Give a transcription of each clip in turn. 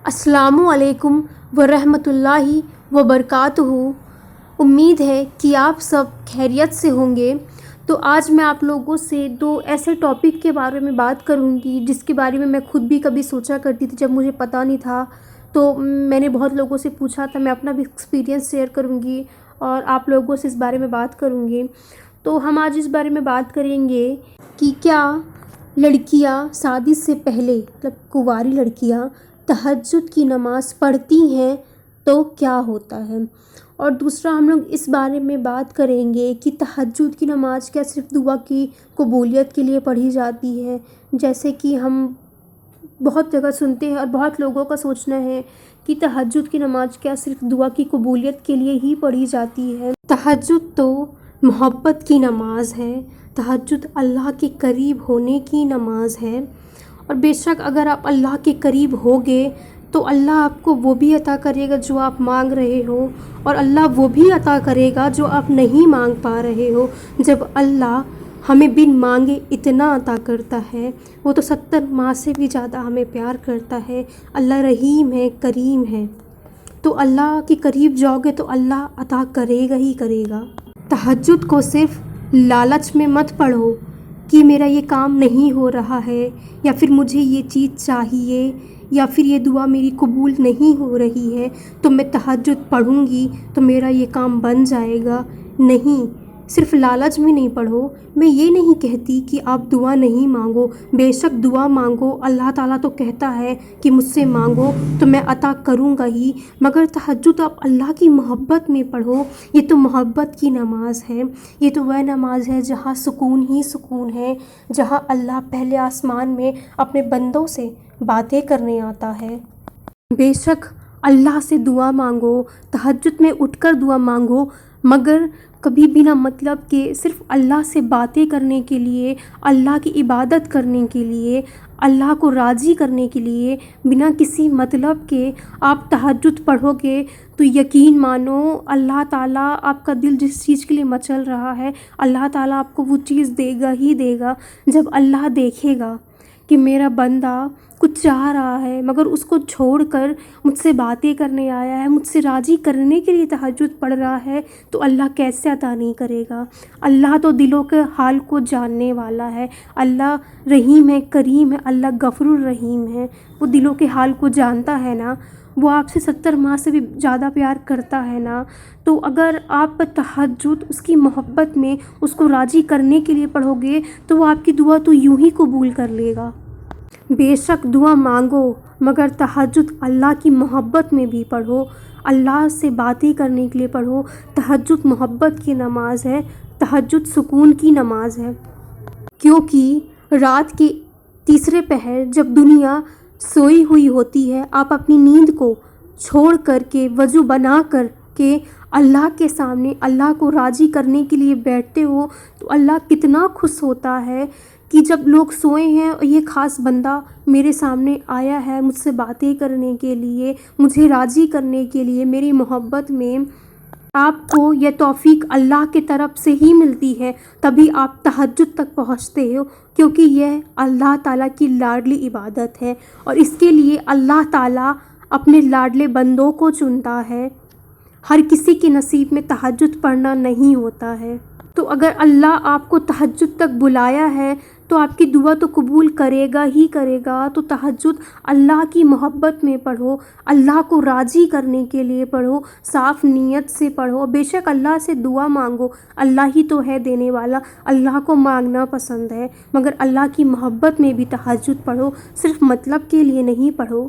السلام علیکم ورحمۃ اللہ وبرکاتہ۔ امید ہے کہ آپ سب خیریت سے ہوں گے۔ تو آج میں آپ لوگوں سے دو ایسے ٹاپک کے بارے میں بات کروں گی جس کے بارے میں میں خود بھی کبھی سوچا کرتی تھی جب مجھے پتہ نہیں تھا، تو میں نے بہت لوگوں سے پوچھا تھا۔ میں اپنا بھی ایکسپیرینس شیئر کروں گی اور آپ لوگوں سے اس بارے میں بات کروں گی۔ تو ہم آج اس بارے میں بات کریں گے کہ کیا لڑکیاں شادی سے پہلے مطلب کنواری لڑکیاں تہجد کی نماز پڑھتی ہیں تو کیا ہوتا ہے، اور دوسرا ہم لوگ اس بارے میں بات کریں گے کہ تہجد کی نماز کیا صرف دعا کی قبولیت کے لیے پڑھی جاتی ہے، جیسے کہ ہم بہت جگہ سنتے ہیں اور بہت لوگوں کا سوچنا ہے کہ تہجد کی نماز کیا صرف دعا کی قبولیت کے لیے ہی پڑھی جاتی ہے۔ تہجد تو محبت کی نماز ہے، تہجد اللہ کے قریب ہونے کی نماز ہے، اور بے شک اگر آپ اللہ کے قریب ہوگے تو اللہ آپ کو وہ بھی عطا کرے گا جو آپ مانگ رہے ہو، اور اللہ وہ بھی عطا کرے گا جو آپ نہیں مانگ پا رہے ہو۔ جب اللہ ہمیں بن مانگے اتنا عطا کرتا ہے، وہ تو 70 ماہ سے بھی زیادہ ہمیں پیار کرتا ہے۔ اللہ رحیم ہے، کریم ہے، تو اللہ کے قریب جاؤ گے تو اللہ عطا کرے گا ہی کرے گا۔ تہجد کو صرف لالچ میں مت پڑھو کہ میرا یہ کام نہیں ہو رہا ہے، یا پھر مجھے یہ چیز چاہیے، یا پھر یہ دعا میری قبول نہیں ہو رہی ہے تو میں تہجد پڑھوں گی تو میرا یہ کام بن جائے گا۔ نہیں، صرف لالچ میں نہیں پڑھو۔ میں یہ نہیں کہتی کہ آپ دعا نہیں مانگو، بے شک دعا مانگو، اللہ تعالیٰ تو کہتا ہے کہ مجھ سے مانگو تو میں عطا کروں گا ہی، مگر تہجد آپ اللہ کی محبت میں پڑھو۔ یہ تو محبت کی نماز ہے، یہ تو وہ نماز ہے جہاں سکون ہی سکون ہے، جہاں اللہ پہلے آسمان میں اپنے بندوں سے باتیں کرنے آتا ہے۔ بے شک اللہ سے دعا مانگو، تہجد میں اٹھ کر دعا مانگو، مگر کبھی بنا مطلب کہ صرف اللہ سے باتیں کرنے کے لیے، اللہ کی عبادت کرنے کے لیے، اللہ کو راضی کرنے کے لیے، بنا کسی مطلب کے آپ تہجد پڑھو گے تو یقین مانو اللہ تعالیٰ آپ کا دل جس چیز کے لیے مچل رہا ہے، اللہ تعالیٰ آپ کو وہ چیز دے گا ہی دے گا۔ جب اللہ دیکھے گا کہ میرا بندہ کچھ چاہ رہا ہے مگر اس کو چھوڑ کر مجھ سے باتیں کرنے آیا ہے، مجھ سے راضی کرنے کے لیے تہجد پڑھ رہا ہے، تو اللہ کیسے عطا نہیں کرے گا۔ اللہ تو دلوں کے حال کو جاننے والا ہے، اللہ رحیم ہے، کریم ہے، اللہ غفور الرحیم ہے، وہ دلوں کے حال کو جانتا ہے نا، وہ آپ سے 70 ماہ سے بھی زیادہ پیار کرتا ہے نا۔ تو اگر آپ تہجد اس کی محبت میں اس کو راضی کرنے کے لیے پڑھو گے تو وہ آپ کی دعا تو یوں ہی قبول کر لے گا۔ بے شک دعا مانگو، مگر تہجد اللہ کی محبت میں بھی پڑھو، اللہ سے باتیں کرنے کے لیے پڑھو۔ تہجد محبت کی نماز ہے، تہجد سکون کی نماز ہے، کیونکہ رات کے تیسرے پہر جب دنیا سوئی ہوئی ہوتی ہے، آپ اپنی نیند کو چھوڑ کر کے وضو بنا کر کے اللہ کے سامنے اللہ کو راضی کرنے کے لیے بیٹھتے ہو تو اللہ کتنا خوش ہوتا ہے کہ جب لوگ سوئے ہیں اور یہ خاص بندہ میرے سامنے آیا ہے مجھ سے باتیں کرنے کے لیے، مجھے راضی کرنے کے لیے، میری محبت میں۔ آپ کو یہ توفیق اللہ کی طرف سے ہی ملتی ہے، تبھی آپ تہجد تک پہنچتے ہو، کیونکہ یہ اللہ تعالیٰ کی لاڈلی عبادت ہے، اور اس کے لیے اللہ تعالیٰ اپنے لاڈلے بندوں کو چنتا ہے۔ ہر کسی کے نصیب میں تہجد پڑھنا نہیں ہوتا ہے، تو اگر اللہ آپ کو تہجد تک بلایا ہے تو آپ کی دعا تو قبول کرے گا ہی کرے گا۔ تو تہجد اللہ کی محبت میں پڑھو، اللہ کو راضی کرنے کے لیے پڑھو، صاف نیت سے پڑھو۔ بے شک اللہ سے دعا مانگو، اللہ ہی تو ہے دینے والا، اللہ کو مانگنا پسند ہے، مگر اللہ کی محبت میں بھی تہجد پڑھو، صرف مطلب کے لیے نہیں پڑھو۔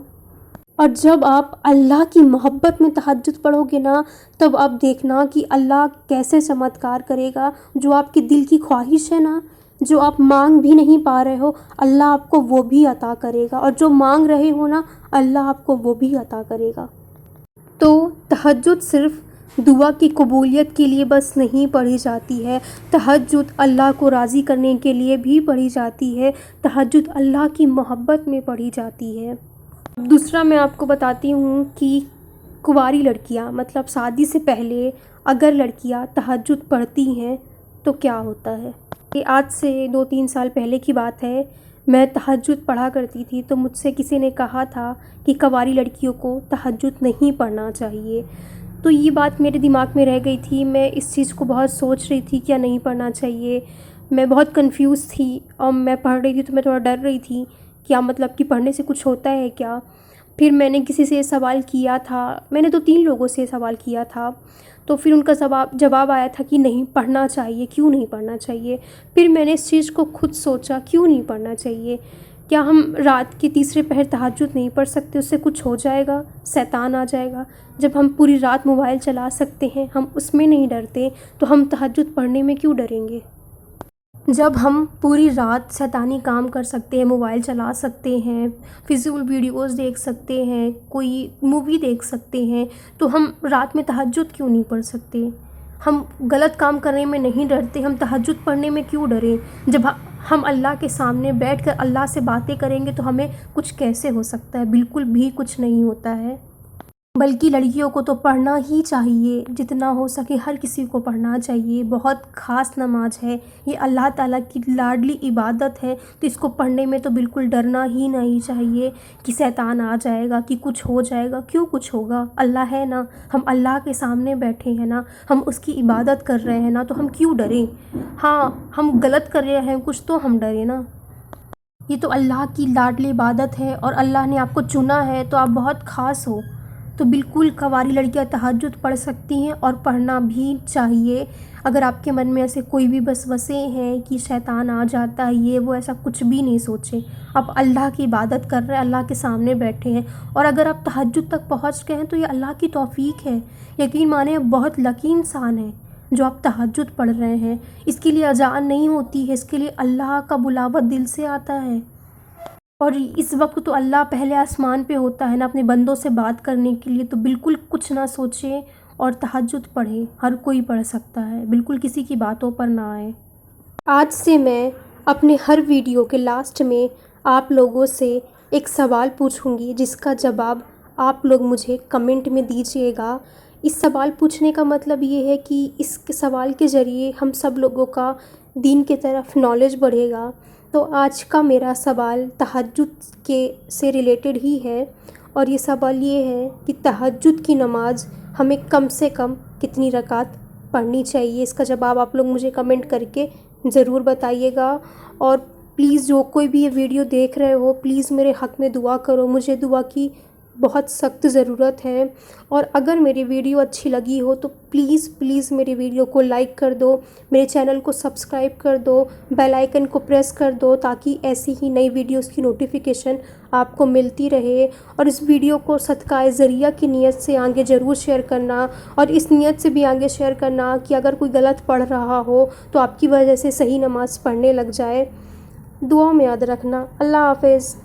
اور جب آپ اللہ کی محبت میں تہجد پڑھو گے نا، تب آپ دیکھنا کہ اللہ کیسے چمتکار کرے گا۔ جو آپ کی دل کی خواہش ہے نا، جو آپ مانگ بھی نہیں پا رہے ہو، اللہ آپ کو وہ بھی عطا کرے گا، اور جو مانگ رہے ہو نا، اللہ آپ کو وہ بھی عطا کرے گا۔ تو تہجد صرف دعا کی قبولیت کے لیے بس نہیں پڑھی جاتی ہے، تہجد اللہ کو راضی کرنے کے لیے بھی پڑھی جاتی ہے، تہجد اللہ کی محبت میں پڑھی جاتی ہے۔ دوسرا میں آپ کو بتاتی ہوں کہ کنواری لڑکیاں مطلب شادی سے پہلے اگر لڑکیاں تہجد پڑھتی ہیں تو کیا ہوتا ہے۔ یہ آج سے 2-3 سال پہلے کی بات ہے، میں تہجد پڑھا کرتی تھی تو مجھ سے کسی نے کہا تھا کہ کنواری لڑکیوں کو تہجد نہیں پڑھنا چاہیے، تو یہ بات میرے دماغ میں رہ گئی تھی۔ میں اس چیز کو بہت سوچ رہی تھی کیا نہیں پڑھنا چاہیے، میں بہت کنفیوز تھی اور میں پڑھ رہی تھی تو میں تھوڑا ڈر رہی تھی، کیا مطلب کہ پڑھنے سے کچھ ہوتا ہے کیا۔ پھر میں نے کسی سے یہ سوال کیا تھا، میں نے 2-3 لوگوں سے یہ سوال کیا تھا، تو پھر ان کا جواب آیا تھا کہ نہیں پڑھنا چاہیے، کیوں نہیں پڑھنا چاہیے۔ پھر میں نے اس چیز کو خود سوچا کیوں نہیں پڑھنا چاہیے، کیا ہم رات کے تیسرے پہر تہجد نہیں پڑھ سکتے، اس سے کچھ ہو جائے گا، شیطان آ جائے گا۔ جب ہم پوری رات موبائل چلا سکتے ہیں، ہم اس میں نہیں ڈرتے، تو ہم تہجد پڑھنے میں کیوں ڈریں گے۔ جب ہم پوری رات شیطانی کام کر سکتے ہیں، موبائل چلا سکتے ہیں، فضول ویڈیوز دیکھ سکتے ہیں، کوئی مووی دیکھ سکتے ہیں، تو ہم رات میں تہجد کیوں نہیں پڑھ سکتے۔ ہم غلط کام کرنے میں نہیں ڈرتے، ہم تہجد پڑھنے میں کیوں ڈریں۔ جب ہم اللہ کے سامنے بیٹھ کر اللہ سے باتیں کریں گے تو ہمیں کچھ کیسے ہو سکتا ہے، بالکل بھی کچھ نہیں ہوتا ہے۔ بلکہ لڑکیوں کو تو پڑھنا ہی چاہیے، جتنا ہو سکے ہر کسی کو پڑھنا چاہیے۔ بہت خاص نماز ہے یہ، اللہ تعالیٰ کی لاڈلی عبادت ہے، تو اس کو پڑھنے میں تو بالکل ڈرنا ہی نہیں چاہیے کہ شیطان آ جائے گا، کہ کچھ ہو جائے گا۔ کیوں کچھ ہوگا، اللہ ہے نا، ہم اللہ کے سامنے بیٹھے ہیں نا، ہم اس کی عبادت کر رہے ہیں نا، تو ہم کیوں ڈریں۔ ہاں ہم غلط کر رہے ہیں کچھ تو ہم ڈریں نا۔ یہ تو اللہ کی لاڈلی عبادت ہے اور اللہ نے آپ کو چنا ہے، تو آپ بہت خاص ہو۔ تو بالکل کنواری لڑکیاں تہجد پڑھ سکتی ہیں اور پڑھنا بھی چاہیے۔ اگر آپ کے من میں ایسے کوئی بھی وسوسے ہیں کہ شیطان آ جاتا ہے، یہ وہ، ایسا کچھ بھی نہیں سوچیں۔ آپ اللہ کی عبادت کر رہے ہیں، اللہ کے سامنے بیٹھے ہیں، اور اگر آپ تہجد تک پہنچ گئے ہیں تو یہ اللہ کی توفیق ہے۔ یقین مانیں آپ بہت لکی انسان ہیں جو آپ تہجد پڑھ رہے ہیں۔ اس کے لیے اذان نہیں ہوتی ہے، اس کے لیے اللہ کا بلاوا دل سے آتا ہے، اور اس وقت تو اللہ پہلے آسمان پہ ہوتا ہے نا اپنے بندوں سے بات کرنے کے لیے۔ تو بالکل کچھ نہ سوچیں اور تہجد پڑھیں، ہر کوئی پڑھ سکتا ہے، بالکل کسی کی باتوں پر نہ آئے۔ آج سے میں اپنے ہر ویڈیو کے لاسٹ میں آپ لوگوں سے ایک سوال پوچھوں گی، جس کا جواب آپ لوگ مجھے کمنٹ میں دیجیے گا۔ اس سوال پوچھنے کا مطلب یہ ہے کہ اس سوال کے ذریعے ہم سب لوگوں کا دین کی طرف نالج بڑھے گا۔ تو آج کا میرا سوال تہجد سے ریلیٹڈ ہی ہے، اور یہ سوال یہ ہے کہ تہجد کی نماز ہمیں کم سے کم کتنی رکعت پڑھنی چاہیے۔ اس کا جواب آپ لوگ مجھے کمنٹ کر کے ضرور بتائیے گا، اور پلیز جو کوئی بھی یہ ویڈیو دیکھ رہے ہو، پلیز میرے حق میں دعا کرو، مجھے دعا کی بہت سخت ضرورت ہے۔ اور اگر میری ویڈیو اچھی لگی ہو تو پلیز میری ویڈیو کو لائک کر دو، میرے چینل کو سبسکرائب کر دو، بیل آئیکن کو پریس کر دو، تاکہ ایسی ہی نئی ویڈیوز کی نوٹیفیکیشن آپ کو ملتی رہے۔ اور اس ویڈیو کو صدقہ ذریعہ کی نیت سے آگے ضرور شیئر کرنا، اور اس نیت سے بھی آگے شیئر کرنا کہ اگر کوئی غلط پڑھ رہا ہو تو آپ کی وجہ سے صحیح نماز پڑھنے لگ جائے۔ دعا میں یاد رکھنا۔ اللہ حافظ۔